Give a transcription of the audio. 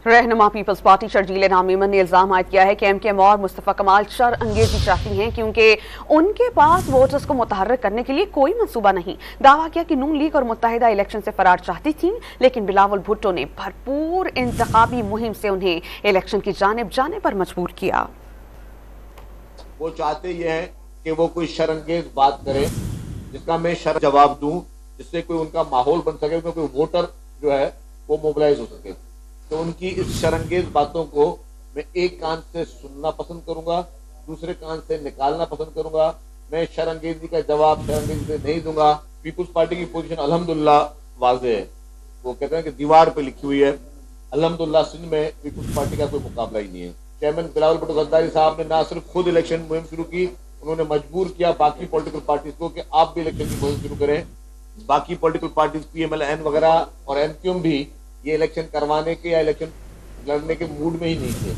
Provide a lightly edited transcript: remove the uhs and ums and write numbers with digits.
रहनुमा peoples party Sharjeel इनाम मेमन ने इल्जाम आयद किया है कि एमकेएम और मुस्तफा कमाल शर अंगेजी चाहती हैं क्योंकि उनके पास वोटर्स को मुतहर्रिक करने के लिए कोई मंसूबा नहीं। दावा किया कि नून लीग और मुत्तहिदा इलेक्शन से फरार चाहती थी, लेकिन बिलावल भुट्टो ने भरपूर इंतखाबी मुहिम से उन्हें इलेक्शन की जानिब जाने पर मजबूर किया। वो चाहते ये हैं कि वो कोई शरंगेज बात करें जिसका मैं शर जवाब दूं, जिससे कोई उनका माहौल बन सके, कोई वोटर जो है वो मोबिलाइज हो सके। तो उनकी इस शरंगेज बातों को मैं एक कान से सुनना पसंद करूंगा, दूसरे कान से निकालना पसंद करूंगा। मैं शरंगेजी का जवाब शरंगेजी से नहीं दूंगा। पीपुल्स पार्टी की पोजीशन अल्हम्दुलिल्लाह वाज़ेह है। वो कहते हैं कि दीवार पे लिखी हुई है। अल्हम्दुलिल्लाह सिंध में पीपुल्स पार्टी का कोई मुकाबला ही नहीं है। चेयरमैन बिलावल भुट्टो ज़रदारी साहब ने ना सिर्फ खुद इलेक्शन मुहिम शुरू की, उन्होंने मजबूर किया बाकी पॉलिटिकल पार्टीज को कि आप भी इलेक्शन की मुहिम शुरू करें। बाकी पॉलिटिकल पार्टीज PMLN वगैरह और MQM भी ये इलेक्शन करवाने के या इलेक्शन लड़ने के मूड में ही नहीं थे।